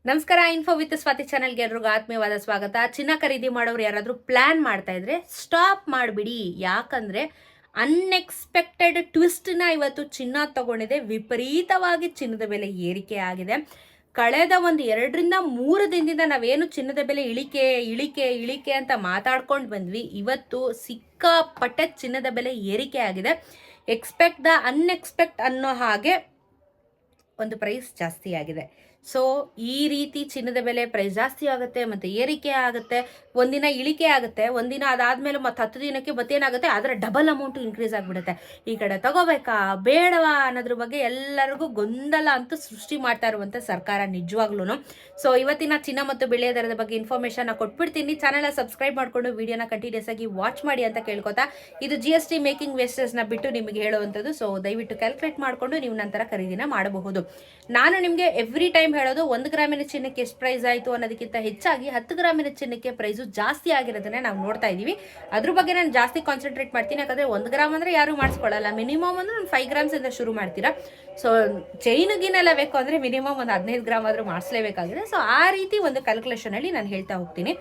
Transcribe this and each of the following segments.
ನಮಸ್ಕಾರ. Info with Swati ಚಾನಲ್ಗೆ ಎಲ್ರಿಗೂ ಆತ್ಮೀಯವಾದ ಸ್ವಾಗತ. ಚಿನ್ನ ಖರೀದಿ ಮಾಡೋರು ಯಾರಾದರೂ ಪ್ಲಾನ್ ಮಾಡ್ತಾ ಇದ್ರೆ ಸ್ಟಾಪ್ ಮಾಡಿಬಿಡಿ. ಯಾಕಂದ್ರೆ ಅನ್ಎಕ್ಸ್ಪೆಕ್ಟೆಡ್ ಟ್ವಿಸ್ಟ್ನ ಇವತ್ತು ಚಿನ್ನ ತಗೊಂಡಿದೆ. ವಿಪರೀತವಾಗಿ ಚಿನ್ನದ ಬೆಲೆ ಏರಿಕೆ ಆಗಿದೆ. ಕಳೆದ ಒಂದು 2-3 ದಿನದಿಂದ ನಾವೇನು ಚಿನ್ನದ ಬೆಲೆ ಇಳಿಕೆ ಇಳಿಕೆ ಇಳಿಕೆ ಅಂತ ಮಾತಾಡ್ಕೊಂಡು ಬಂದ್ವಿ. ಇವತ್ತು ಸಿಕ್ಕಾಪಟ್ಟೆ ಚಿನ್ನದ ಬೆಲೆ ಏರಿಕೆ ಆಗಿದೆ. ಎಕ್ಸ್ಪೆಕ್ಟ್ ದ ಅನ್ಎಕ್ಸ್ಪೆಕ್ಟ್ ಅನ್ನೋ ಹಾಗೆ ಒಂದು ಪ್ರೈಸ್ ಜಾಸ್ತಿ ಆಗಿದೆ. ಸೊ ಈ ರೀತಿ ಚಿನ್ನದ ಬೆಲೆ ಪ್ರೈಸ್ ಜಾಸ್ತಿ ಆಗುತ್ತೆ, ಮತ್ತು ಏರಿಕೆ ಆಗುತ್ತೆ, ಒಂದಿನ ಇಳಿಕೆ ಆಗುತ್ತೆ, ಒಂದಿನ ಅದಾದಮೇಲೆ ಮತ್ತು 10 ದಿನಕ್ಕೆ ಮತ್ತೇನಾಗುತ್ತೆ, ಅದರ ಡಬಲ್ ಅಮೌಂಟು ಇನ್ಕ್ರೀಸ್ ಆಗಿಬಿಡುತ್ತೆ. ಈ ಕಡೆ ತಗೋಬೇಕಾ ಬೇಡವಾ ಅನ್ನೋದ್ರ ಬಗ್ಗೆ ಎಲ್ಲರಿಗೂ ಗೊಂದಲ ಅಂತೂ ಸೃಷ್ಟಿ ಮಾಡ್ತಾ ಇರುವಂಥ ಸರ್ಕಾರ ನಿಜವಾಗ್ಲೂ. ಸೊ ಇವತ್ತಿನ ಚಿನ್ನ ಮತ್ತು ಬೆಳ್ಳಿಯ ದರದ ಬಗ್ಗೆ ಇನ್ಫಾರ್ಮೇಷನ್ನ ಕೊಟ್ಬಿಡ್ತೀನಿ. ಚಾನಲ್ನ ಸಬ್ಸ್ಕ್ರೈಬ್ ಮಾಡಿಕೊಂಡು ವಿಡಿಯೋನ ಕಂಟಿನ್ಯೂಸ್ ಆಗಿ ವಾಚ್ ಮಾಡಿ ಅಂತ ಕೇಳ್ಕೊತಾ, ಇದು GST ಮೇಕಿಂಗ್ ವೇಸ್ಟೇಜ್ನ ಬಿಟ್ಟು ನಿಮಗೆ ಹೇಳುವಂಥದ್ದು. ಸೊ ದಯವಿಟ್ಟು ಕ್ಯಾಲ್ಕುಲೇಟ್ ಮಾಡಿಕೊಂಡು ನೀವು ನಂತರ ಖರೀದಿನ ಮಾಡಬಹುದು. ನಾನು ನಿಮಗೆ ಎವ್ರಿ ಟೈಮ್ ಹೇಳೋದು 1 ಗ್ರಾಮಿನ ಚಿನ್ನಕ್ಕೆ ಎಷ್ಟು ಪ್ರೈಸ್ ಆಯಿತು ಅನ್ನೋದಕ್ಕಿಂತ ಹೆಚ್ಚಾಗಿ 10 ಗ್ರಾಮಿನ ಚಿನ್ನಕ್ಕೆ ಪ್ರೈಸು ಜಾಸ್ತಿ ಆಗಿರೋದನ್ನೇ ನಾವು ನೋಡ್ತಾ ಇದ್ದೀವಿ. ಅದ್ರ ಬಗ್ಗೆ ನಾನು ಜಾಸ್ತಿ ಕಾನ್ಸಂಟ್ರೇಟ್ ಮಾಡ್ತೀನಿ. ಯಾಕಂದರೆ 1 ಗ್ರಾಮ್ ಅಂದರೆ ಯಾರು ಮಾಡಿಸ್ಕೊಳ್ಳಲ್ಲ. ಮಿನಿಮಮ್ ಅಂದ್ರೆ ನಾನು 5 ಗ್ರಾಮ್ಸಿಂದ ಶುರು ಮಾಡ್ತೀರಾ. ಸೊ ಚೈನುಗಿನೆಲ್ಲ ಬೇಕು ಅಂದರೆ ಮಿನಿಮಮ್ ಒಂದು 15 ಗ್ರಾಮ್ ಆದರೂ ಮಾಡಿಸ್ಲೇಬೇಕಾಗಿದೆ. ಸೊ ಆ ರೀತಿ ಒಂದು ಕ್ಯಾಲ್ಕುಲೇಷನಲ್ಲಿ ನಾನು ಹೇಳ್ತಾ ಹೋಗ್ತೀನಿ.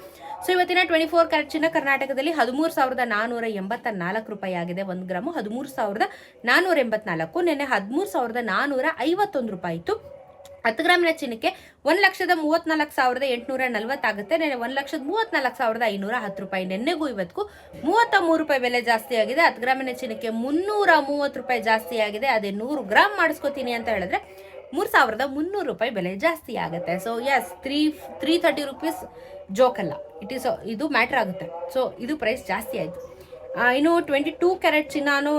ಸೊ ಇವತ್ತಿನ 24 ಕ್ಯಾರೆಟ್ ಚಿನ್ನ ಕರ್ನಾಟಕದಲ್ಲಿ 13,484 ರೂಪಾಯಿ ಆಗಿದೆ. 1 ಗ್ರಾಮು 13,484. ನೆನ್ನೆ 13,451 ರೂಪಾಯಿ ಇತ್ತು. 10 ಗ್ರಾಮಿನ ಚಿನ್ನಕ್ಕೆ 1,34,840 ಆಗುತ್ತೆ. ನೆನ್ನೆ 1,34,510 ರೂಪಾಯಿ. ನೆನ್ನೆಗೂ ಇವತ್ತಿಗೂ 33 ರೂಪಾಯಿ ಬೆಲೆ ಜಾಸ್ತಿ ಆಗಿದೆ. 10 ಗ್ರಾಮಿನ ಚಿನ್ನಕ್ಕೆ 330 ರೂಪಾಯಿ ಜಾಸ್ತಿ ಆಗಿದೆ. ಅದೇ 100 ಗ್ರಾಮ್ ಮಾಡಿಸ್ಕೋತೀನಿ ಅಂತ ಹೇಳಿದ್ರೆ 3,300 ರೂಪಾಯಿ ಬೆಲೆ ಜಾಸ್ತಿ ಆಗುತ್ತೆ. ಸೊ ಎಸ್, 330 ರುಪೀಸ್ ಜೋಕಲ್ಲ, ಇದು ಮ್ಯಾಟ್ರ್ ಆಗುತ್ತೆ. ಸೊ ಇದು ಪ್ರೈಸ್ ಜಾಸ್ತಿ ಆಯಿತು. ಇನ್ನು 22 ಕ್ಯಾರೆಟ್ ಚಿನ್ನಾನು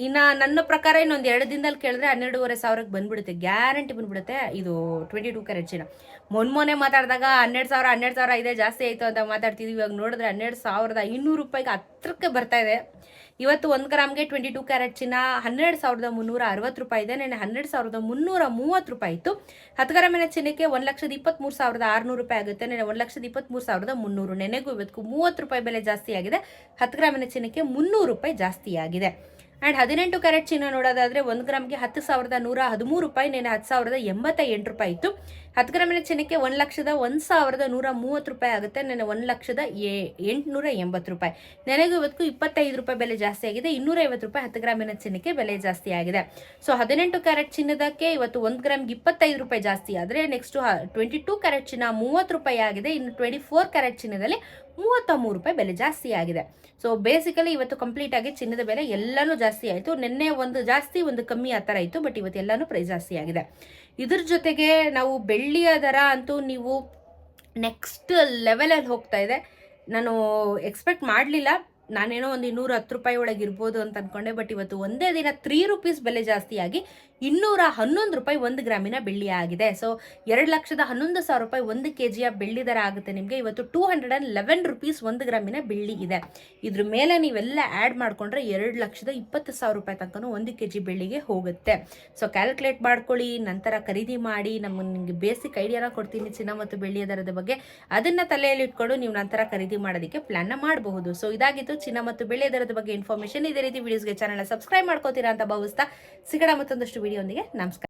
ಇನ್ನು ನನ್ನ ಪ್ರಕಾರ ಇನ್ನೊಂದು 2 ದಿನದಲ್ಲಿ ಕೇಳಿದ್ರೆ 12,500ಕ್ಕೆ ಬಂದ್ಬಿಡುತ್ತೆ, ಗ್ಯಾರಂಟಿ ಬಂದ್ಬಿಡುತ್ತೆ. ಇದು 22 ಕ್ಯಾರೆಟ್ ಚಿನ್ನ. ಮೊನ್ನೆ ಮಾತಾಡಿದಾಗ 12,000 ಇದೆ, ಜಾಸ್ತಿ ಆಯಿತು ಅಂತ ಮಾತಾಡ್ತಿದ್ವಿ. ಇವಾಗ ನೋಡಿದ್ರೆ 12,500 ರೂಪಾಯಿಗೆ ಹತ್ರಕ್ಕೆ ಬರ್ತಾ ಇದೆ. ಇವತ್ತು 1 ಗ್ರಾಮ್ಗೆ 22 ಕ್ಯಾರೆಟ್ ಚಿನ್ನ 12,360 ರೂಪಾಯಿ ಇದೆ. ನೆನ್ನೆ 12,330 ರೂಪಾಯಿ ಇತ್ತು. 10 ಗ್ರಾಮಿನ ಚಿನ್ನಕ್ಕೆ 1,23,600 ರೂಪಾಯಿ ಆಗುತ್ತೆ. ನೆನ್ನೆ 1,23,300. ನೆನೆಗೂ ಇವತ್ತಿಗೂ 30 ರೂಪಾಯಿ ಬೆಲೆ ಜಾಸ್ತಿ ಆಗಿದೆ. 10 ಗ್ರಾಮಿನ ಚಿನ್ನಕ್ಕೆ 300 ರೂಪಾಯಿ ಜಾಸ್ತಿ ಆಗಿದೆ. ಆ್ಯಂಡ್ 18 ಕ್ಯಾರೆಟ್ ಚಿನ್ನ ನೋಡೋದಾದರೆ 1 ಗ್ರಾಮ್ಗೆ 10,113 ರೂಪಾಯಿ. ನೆನೆ 10,088 ರೂಪಾಯಿ ಇತ್ತು. 10 ಗ್ರಾಮಿನ ಚಿನ್ನಕ್ಕೆ 1,01,130 ರೂಪಾಯಿ ಆಗುತ್ತೆ. ನೆನೆ 1,0880 ರೂಪಾಯಿ. ನೆನೆಗೂ ಇವತ್ತಿಗೂ 25 ರೂಪಾಯಿ ಬೆಲೆ ಜಾಸ್ತಿ ಆಗಿದೆ. 250 ರೂಪಾಯಿ 10 ಗ್ರಾಮಿನ ಚಿನ್ನಕ್ಕೆ ಬೆಲೆ ಜಾಸ್ತಿ ಆಗಿದೆ. ಸೊ 18 ಕ್ಯಾರೆಟ್ ಚಿನ್ನದಕ್ಕೆ ಇವತ್ತು 1 ಗ್ರಾಮ್ಗೆ 25 ರೂಪಾಯಿ ಜಾಸ್ತಿ ಆದರೆ ನೆಕ್ಸ್ಟ್ 22 ಕ್ಯಾರೆಟ್ ಚಿನ್ನ 30 ರೂಪಾಯಿ ಆಗಿದೆ. ಇನ್ನು 24 ಕ್ಯಾರೆಟ್ ಚಿನ್ನದಲ್ಲಿ 33 ರೂಪಾಯಿ ಬೆಲೆ ಜಾಸ್ತಿ ಆಗಿದೆ. ಸೊ ಬೇಸಿಕಲಿ ಇವತ್ತು ಕಂಪ್ಲೀಟ್ ಆಗಿ ಚಿನ್ನದ ಬೆಲೆ ಎಲ್ಲನೂ ಜಾಸ್ತಿ ಆಯಿತು. ನಿನ್ನೆ ಒಂದು ಜಾಸ್ತಿ ಒಂದು ಕಮ್ಮಿ ಆ ಥರ ಇತ್ತು, ಬಟ್ ಇವತ್ತು ಎಲ್ಲನೂ ಪ್ರೈಸ್ ಜಾಸ್ತಿ ಆಗಿದೆ. ಇದ್ರ ಜೊತೆಗೆ ನಾವು ಬೆಳ್ಳಿಯ ದರ ಅಂತೂ ನೀವು ನೆಕ್ಸ್ಟ್ ಲೆವೆಲಲ್ಲಿ ಹೋಗ್ತಾ ಇದೆ. ನಾನು ಎಕ್ಸ್ಪೆಕ್ಟ್ ಮಾಡಲಿಲ್ಲ, ನಾನೇನೋ ಒಂದು 210 ರೂಪಾಯಿ ಒಳಗೆ ಇರ್ಬೋದು ಅಂತ ಅಂದ್ಕೊಂಡೆ. ಬಟ್ ಇವತ್ತು ಒಂದೇ ದಿನ 3 ರೂಪೀಸ್ ಬೆಲೆ ಜಾಸ್ತಿಯಾಗಿ 211 ರೂಪಾಯಿ 1 ಗ್ರಾಮಿನ ಬೆಳ್ಳಿ ಆಗಿದೆ. ಸೊ 2,11,000 ರೂಪಾಯಿ 1 kg ಬೆಳ್ಳಿ ದರ ಆಗುತ್ತೆ ನಿಮಗೆ. ಇವತ್ತು 211 ರೂಪೀಸ್ 1 ಗ್ರಾಮಿನ ಬೆಳ್ಳಿ ಇದೆ. ಇದ್ರ ಮೇಲೆ ನೀವೆಲ್ಲ ಆ್ಯಡ್ ಮಾಡಿಕೊಂಡ್ರೆ 2,20,000 ರೂಪಾಯಿ ತನಕ 1 kg ಬೆಳ್ಳಿಗೆ ಹೋಗುತ್ತೆ. ಸೊ ಕ್ಯಾಲ್ಕುಲೇಟ್ ಮಾಡ್ಕೊಳ್ಳಿ, ನಂತರ ಖರೀದಿ ಮಾಡಿ. ನಿಮಗೆ ಬೇಸಿಕ್ ಐಡಿಯಾನ ಕೊಡ್ತೀನಿ ಚಿನ್ನ ಮತ್ತು ಬೆಳ್ಳಿಯ ದರದ ಬಗ್ಗೆ. ಅದನ್ನು ತಲೆಯಲ್ಲಿ ಇಟ್ಕೊಂಡು ನೀವು ನಂತರ ಖರೀದಿ ಮಾಡೋದಕ್ಕೆ ಪ್ಲಾನ್ನ ಮಾಡಬಹುದು. ಸೊ ಇದಾಗಿತ್ತು ಚಿನ್ನ ಮತ್ತು ಬೆಳ್ಳಿಯ ದರದ ಬಗ್ಗೆ ಇನ್ಫಾರ್ಮೇಷನ್. ಇದೇ ರೀತಿ ವಿಡಿಯೋಸ್ಗೆ ಚಾನಲ್ನ ಸಬ್ಸ್ಕ್ರೈಬ್ ಮಾಡ್ಕೋತೀರಾ ಅಂತ ಭಾವಿಸ್ತಾ ಸಿಗೋಣ ಮತ್ತೊಂದಷ್ಟು ವಿಡಿಯೋಂದಿಗೆ. ನಮಸ್ಕಾರ.